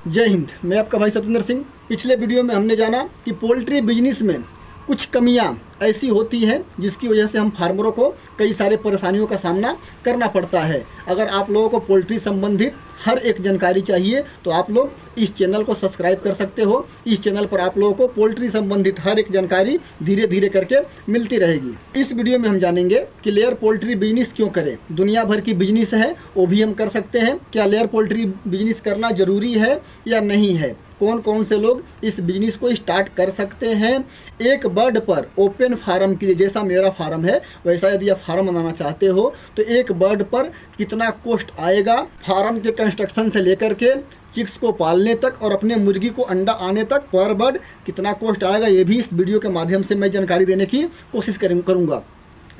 जय हिंद। मैं आपका भाई सतेंद्र सिंह। पिछले वीडियो में हमने जाना कि पोल्ट्री बिजनेस में कुछ कमियां ऐसी होती हैं जिसकी वजह से हम फार्मरों को कई सारे परेशानियों का सामना करना पड़ता है। अगर आप लोगों को पोल्ट्री संबंधित हर एक जानकारी चाहिए तो आप लोग इस चैनल को सब्सक्राइब कर सकते हो। इस चैनल पर आप लोगों को पोल्ट्री संबंधित हर एक जानकारी धीरे धीरे करके मिलती रहेगी। इस वीडियो में हम जानेंगे कि लेयर पोल्ट्री बिजनेस क्यों करें। दुनिया भर की बिजनेस है, वो भी हम कर सकते हैं। क्या लेयर पोल्ट्री बिजनेस करना ज़रूरी है या नहीं है? कौन कौन से लोग इस बिजनेस को स्टार्ट कर सकते हैं? एक बर्ड पर ओपन फार्म के लिए, जैसा मेरा फार्म है वैसा यदि आप फार्म बनाना चाहते हो तो एक बर्ड पर कितना कॉस्ट आएगा, फार्म के कंस्ट्रक्शन से लेकर के चिक्स को पालने तक और अपने मुर्गी को अंडा आने तक पर बर्ड कितना कॉस्ट आएगा, ये भी इस वीडियो के माध्यम से मैं जानकारी देने की कोशिश करूँगा।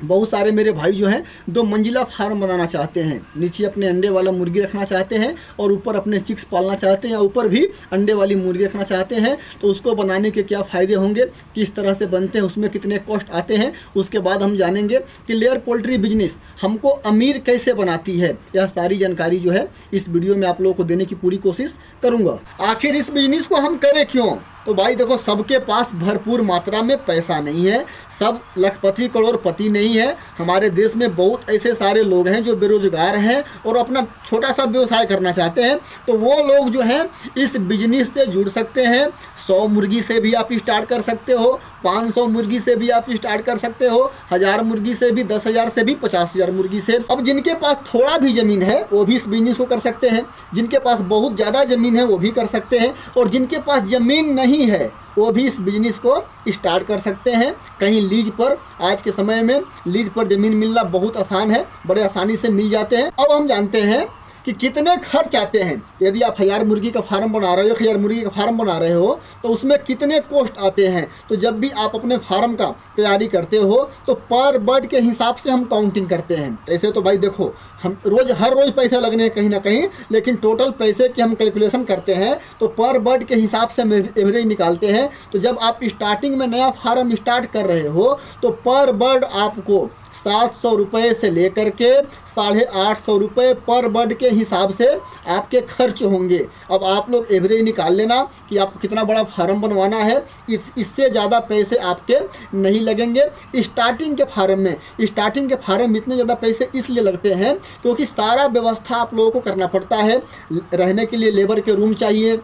बहुत सारे मेरे भाई जो हैं 2 मंजिला फार्म बनाना चाहते हैं। नीचे अपने अंडे वाला मुर्गी रखना चाहते हैं और ऊपर अपने चिक्स पालना चाहते हैं, या ऊपर भी अंडे वाली मुर्गी रखना चाहते हैं। तो उसको बनाने के क्या फ़ायदे होंगे, किस तरह से बनते हैं, उसमें कितने कॉस्ट आते हैं, उसके बाद हम जानेंगे कि लेयर पोल्ट्री बिजनेस हमको अमीर कैसे बनाती है। यह सारी जानकारी जो है इस वीडियो में आप लोगों को देने की पूरी कोशिश करूँगा। आखिर इस बिजनेस को हम करें क्यों? तो भाई देखो, सबके पास भरपूर मात्रा में पैसा नहीं है, सब लखपति करोड़पति नहीं है। हमारे देश में बहुत ऐसे सारे लोग हैं जो बेरोजगार हैं और अपना छोटा सा व्यवसाय करना चाहते हैं। तो वो लोग जो हैं इस बिजनेस से जुड़ सकते हैं। 100 मुर्गी से भी आप स्टार्ट कर सकते हो, 500 मुर्गी से भी आप स्टार्ट कर सकते हो, 1000 मुर्गी से भी, 10,000 से भी, 50,000 मुर्गी से। अब जिनके पास थोड़ा भी ज़मीन है वो भी इस बिजनेस को कर सकते हैं, जिनके पास बहुत ज़्यादा ज़मीन है वो भी कर सकते हैं, और जिनके पास ज़मीन नहीं है वो भी इस बिजनेस को स्टार्ट कर सकते हैं। कहीं लीज पर, आज के समय में लीज पर ज़मीन मिलना बहुत आसान है, बड़े आसानी से मिल जाते हैं। अब हम जानते हैं कि कितने खर्च आते हैं। यदि आप 1000 मुर्गी का फार्म बना रहे हो, 1000 मुर्गी का फार्म बना रहे हो तो उसमें कितने कॉस्ट आते हैं। तो जब भी आप अपने फार्म का तैयारी करते हो तो पर बर्ड के हिसाब से हम काउंटिंग करते हैं। ऐसे तो भाई देखो, हम हर रोज़ पैसे लगने हैं कहीं ना कहीं, लेकिन टोटल पैसे की हम कैलकुलेशन करते हैं तो पर बर्ड के हिसाब से हम एवरेज निकालते हैं। तो जब आप स्टार्टिंग में नया फार्म स्टार्ट कर रहे हो तो पर बर्ड आपको 700 रुपये से लेकर के 850 रुपये पर बर्ड के हिसाब से आपके खर्च होंगे। अब आप लोग एवरेज निकाल लेना कि आपको कितना बड़ा फार्म बनवाना है। इससे ज़्यादा पैसे आपके नहीं लगेंगे। स्टार्टिंग के फार्म में इतने ज़्यादा पैसे इसलिए लगते हैं क्योंकि सारा व्यवस्था आप लोगों को करना पड़ता है। रहने के लिए लेबर के रूम चाहिए,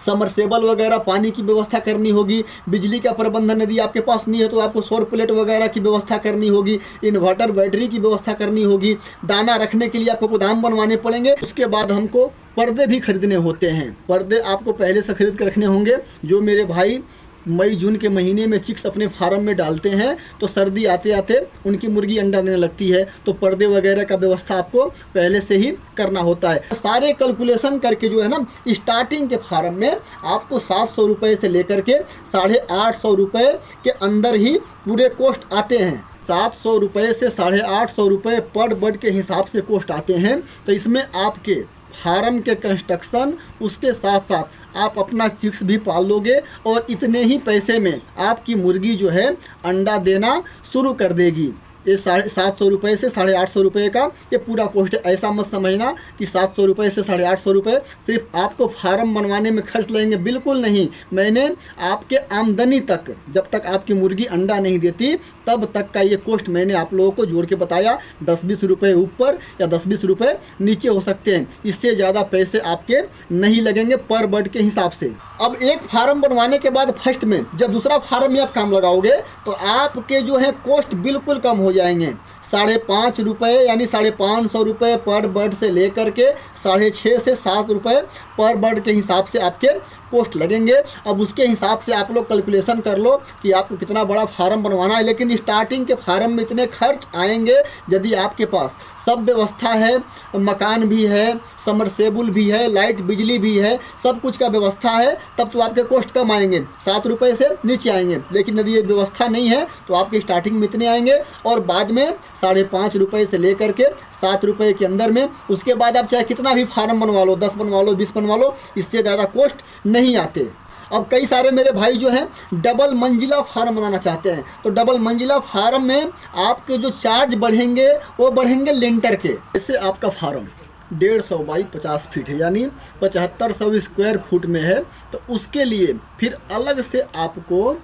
समरसेबल वगैरह पानी की व्यवस्था करनी होगी, बिजली का प्रबंधन यदि आपके पास नहीं है तो आपको सौर प्लेट वगैरह की व्यवस्था करनी होगी, इन्वर्टर बैटरी की व्यवस्था करनी होगी, दाना रखने के लिए आपको गोदाम बनवाने पड़ेंगे। उसके बाद हमको पर्दे भी खरीदने होते हैं। पर्दे आपको पहले से खरीद कर रखने होंगे। जो मेरे भाई मई जून के महीने में चिक्स अपने फार्म में डालते हैं तो सर्दी आते आते उनकी मुर्गी अंडा देने लगती है, तो पर्दे वगैरह का व्यवस्था आपको पहले से ही करना होता है। सारे कैलकुलेशन करके जो है ना, स्टार्टिंग के फार्म में आपको 700 रुपये से लेकर के 850 रुपये के अंदर ही पूरे कॉस्ट आते हैं। 700 रुपये से 850 रुपये पर बर्ड के हिसाब से कॉस्ट आते हैं। तो इसमें आपके फार्म के कंस्ट्रक्शन, उसके साथ साथ आप अपना चिक्स भी पाल लोगे और इतने ही पैसे में आपकी मुर्गी जो है अंडा देना शुरू कर देगी। ये 750 रुपये से 850 रुपये का ये पूरा कॉस्ट है। ऐसा मत समझना कि 700 रुपये से 850 रुपये सिर्फ आपको फार्म बनवाने में खर्च लगेंगे, बिल्कुल नहीं। मैंने आपके आमदनी तक, जब तक आपकी मुर्गी अंडा नहीं देती तब तक का ये कॉस्ट मैंने आप लोगों को जोड़ के बताया। 10-20 रुपये ऊपर या 10-20 रुपये नीचे हो सकते हैं, इससे ज़्यादा पैसे आपके नहीं लगेंगे पर बर्ड के हिसाब से। अब एक फार्म बनवाने के बाद फर्स्ट में जब दूसरा फार्म में आप काम लगाओगे तो आपके जो है कॉस्ट बिल्कुल कम हो जाएंगे। 5.5 रुपये यानी 550 रुपये पर बर्ड से लेकर के 6.5 से 7 रुपये पर बर्ड के हिसाब से आपके कॉस्ट लगेंगे। अब उसके हिसाब से आप लोग कैलकुलेशन कर लो कि आपको कितना बड़ा फार्म बनवाना है। लेकिन स्टार्टिंग के फार्म में इतने खर्च आएंगे, यदि आपके पास सब व्यवस्था है, मकान भी है, समरसेबुल भी है, लाइट बिजली भी है, सब कुछ का व्यवस्था है, तब तो आपके कॉस्ट कम आएंगे, 7 रुपये से नीचे आएंगे। लेकिन यदि ये व्यवस्था नहीं है तो आपके स्टार्टिंग में इतने आएंगे और बाद में 5.5 रुपये से लेकर के 7 रुपये के अंदर में। उसके बाद आप चाहे कितना भी फार्म बनवा लो, 10 बनवा लो, 20 बनवा लो, इससे ज़्यादा कॉस्ट नहीं आते। अब कई सारे मेरे भाई जो हैं डबल मंजिला फार्म बनाना चाहते हैं। तो डबल मंजिला फार्म में आपके जो चार्ज बढ़ेंगे वो बढ़ेंगे लेंटर के। जैसे आपका फार्म 150 बाई 50 फीट है, यानी 7500 स्क्वायर फुट में है। तो उसके लिए फिर अलग से आपको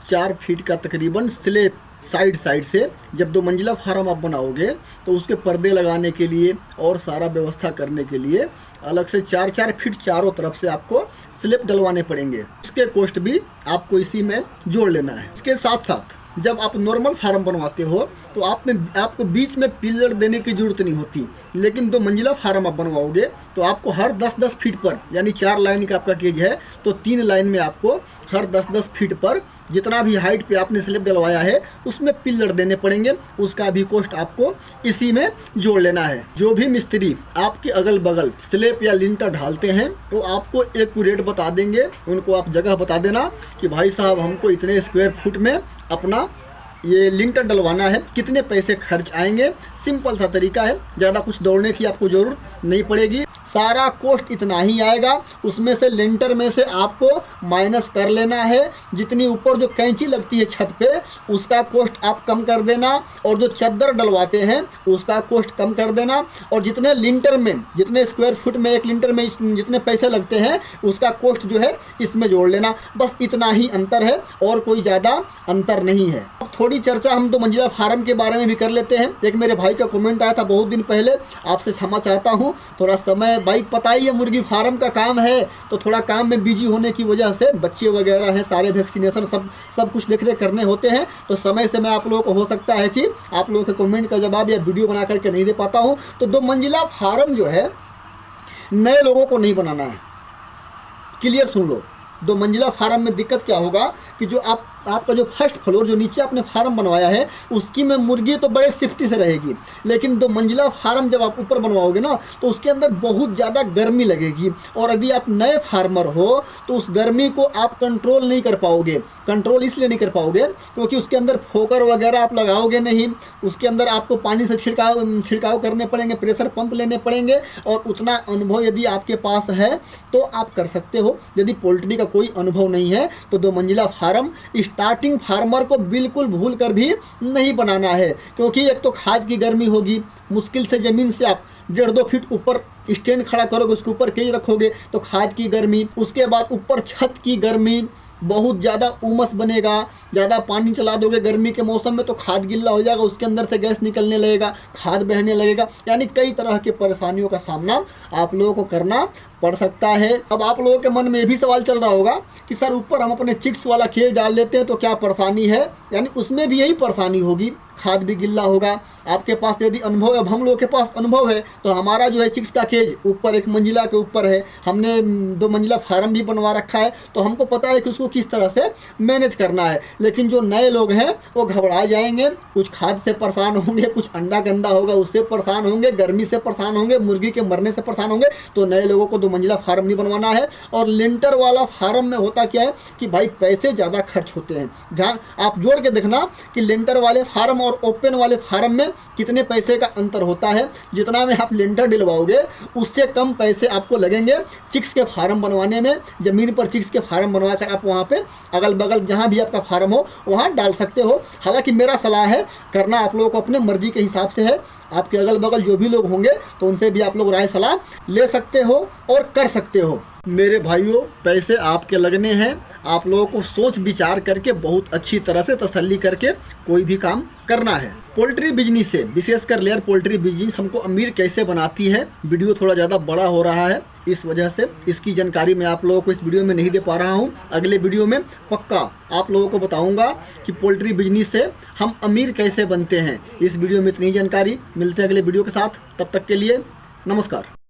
4 फीट का तकरीबन स्लैब साइड से, जब 2 मंजिला फार्म आप बनाओगे तो उसके पर्दे लगाने के लिए और सारा व्यवस्था करने के लिए अलग से 4-4 फीट चारों तरफ से आपको स्लैब डलवाने पड़ेंगे। इसके कॉस्ट भी आपको इसी में जोड़ लेना है। इसके साथ साथ जब आप नॉर्मल फार्म बनवाते हो तो आपको बीच में पिलर देने की ज़रूरत नहीं होती, लेकिन 2 मंजिला फार्म आप बनवाओगे तो आपको हर 10-10 फीट पर, यानी 4 लाइन का आपका केज है तो 3 लाइन में आपको हर 10-10 फीट पर जितना भी हाइट पे आपने स्लैब डलवाया है उसमें पिलर देने पड़ेंगे। उसका भी कॉस्ट आपको इसी में जोड़ लेना है। जो भी मिस्त्री आपके अगल बगल स्लैब या लिंटर ढालते हैं तो आपको एक्यूरेट बता देंगे, उनको आप जगह बता देना कि भाई साहब हमको इतने स्क्वायर फुट में अपना ये लिंटर डलवाना है, कितने पैसे खर्च आएंगे। सिंपल सा तरीका है, ज़्यादा कुछ दौड़ने की आपको ज़रूरत नहीं पड़ेगी, सारा कॉस्ट इतना ही आएगा। उसमें से लिंटर में से आपको माइनस कर लेना है, जितनी ऊपर जो कैंची लगती है छत पे उसका कॉस्ट आप कम कर देना, और जो चद्दर डलवाते हैं उसका कॉस्ट कम कर देना, और जितने लिंटर में, जितने स्क्वायर फुट में एक लिंटर में जितने पैसे लगते हैं उसका कॉस्ट जो है इसमें जोड़ लेना। बस इतना ही अंतर है और कोई ज़्यादा अंतर नहीं है। अब थोड़ी चर्चा हम 2 मंजिला फार्म के बारे में भी कर लेते हैं। एक मेरे भाई का कमेंट आया था बहुत दिन पहले, आपसे क्षमा चाहता हूँ, थोड़ा समय, भाई पता ही है मुर्गी फार्म का काम है तो थोड़ा काम में बिजी होने की वजह से बच्चे वगैरह हैं, सारे वैक्सीनेशन सब कुछ देख रेख करने होते हैं, तो समय से मैं आप लोगों को हो सकता है कि आप लोगों के कमेंट का जवाब या वीडियो बना करके नहीं दे पाता हूँ। तो 2 मंजिला फार्म जो है नए लोगों को नहीं बनाना है, क्लियर सुन लो। 2 मंजिला फार्म में दिक्कत क्या होगा कि जो आपका जो फर्स्ट फ्लोर, जो नीचे आपने फार्म बनवाया है उसकी में मुर्गी तो बड़े सेफ्टी से रहेगी, लेकिन 2 मंजिला फार्म जब आप ऊपर बनवाओगे ना तो उसके अंदर बहुत ज़्यादा गर्मी लगेगी, और यदि आप नए फार्मर हो तो उस गर्मी को आप कंट्रोल नहीं कर पाओगे। कंट्रोल इसलिए नहीं कर पाओगे क्योंकि उसके अंदर फोकर वगैरह आप लगाओगे नहीं, उसके अंदर आपको पानी से छिड़काव करने पड़ेंगे, प्रेशर पंप लेने पड़ेंगे, और उतना अनुभव यदि आपके पास है तो आप कर सकते हो। यदि पोल्ट्री का कोई अनुभव नहीं है तो 2 मंजिला फार्म स्टार्टिंग फार्मर को बिल्कुल भूल कर भी नहीं बनाना है, क्योंकि एक तो खाद की गर्मी होगी, मुश्किल से ज़मीन से आप 1.5-2 फीट ऊपर स्टैंड खड़ा करोगे, उसके ऊपर केज रखोगे तो खाद की गर्मी, उसके बाद ऊपर छत की गर्मी, बहुत ज़्यादा उमस बनेगा, ज़्यादा पानी चला दोगे गर्मी के मौसम में तो खाद गिल्ला हो जाएगा, उसके अंदर से गैस निकलने लगेगा, खाद बहने लगेगा, यानी कई तरह के परेशानियों का सामना आप लोगों को करना पड़ सकता है। अब आप लोगों के मन में ये भी सवाल चल रहा होगा कि सर ऊपर हम अपने चिक्स वाला केज डाल लेते हैं तो क्या परेशानी है, यानी उसमें भी यही परेशानी होगी, खाद भी गिल्ला होगा। आपके पास यदि अनुभव है, अब हम लोगों के पास अनुभव है तो हमारा जो है चिक्स का केज ऊपर 1 मंजिला के ऊपर है, हमने 2 मंजिला फार्म भी बनवा रखा है, तो हमको पता है कि उसको किस तरह से मैनेज करना है। लेकिन जो नए लोग हैं वो घबरा जाएंगे, कुछ खाद से परेशान होंगे, कुछ अंडा गंदा होगा उससे परेशान होंगे, गर्मी से परेशान होंगे, मुर्गी के मरने से परेशान होंगे, तो नए लोगों को 2 मंजिला फार्म नहीं बनवाना है। और लिंटर वाला फार्म में होता क्या है कि भाई पैसे ज़्यादा खर्च होते हैं। जहाँ आप जोड़ के देखना कि लिंटर वाले फार्म और ओपन वाले फार्म में कितने पैसे का अंतर होता है। जितना में आप लिंटर डलवाओगे उससे कम पैसे आपको लगेंगे चिक्स के फार्म बनवाने में। ज़मीन पर चिक्स के फार्म बनवा कर आप वहाँ पे अगल बगल जहाँ भी आपका फार्म हो वहाँ डाल सकते हो। हालांकि मेरा सलाह है, करना आप लोगों को अपने मर्जी के हिसाब से है, आपके अगल बगल जो भी लोग होंगे तो उनसे भी आप लोग राय सलाह ले सकते हो और कर सकते हो। मेरे भाइयों, पैसे आपके लगने हैं, आप लोगों को सोच विचार करके बहुत अच्छी तरह से तसल्ली करके कोई भी काम करना है। पोल्ट्री बिजनेस से, विशेषकर लेयर पोल्ट्री बिजनेस हमको अमीर कैसे बनाती है, वीडियो थोड़ा ज़्यादा बड़ा हो रहा है, इस वजह से इसकी जानकारी मैं आप लोगों को इस वीडियो में नहीं दे पा रहा हूं। अगले वीडियो में पक्का आप लोगों को बताऊंगा कि पोल्ट्री बिजनेस से हम अमीर कैसे बनते हैं। इस वीडियो में इतनी जानकारी, मिलते हैं अगले वीडियो के साथ, तब तक के लिए नमस्कार।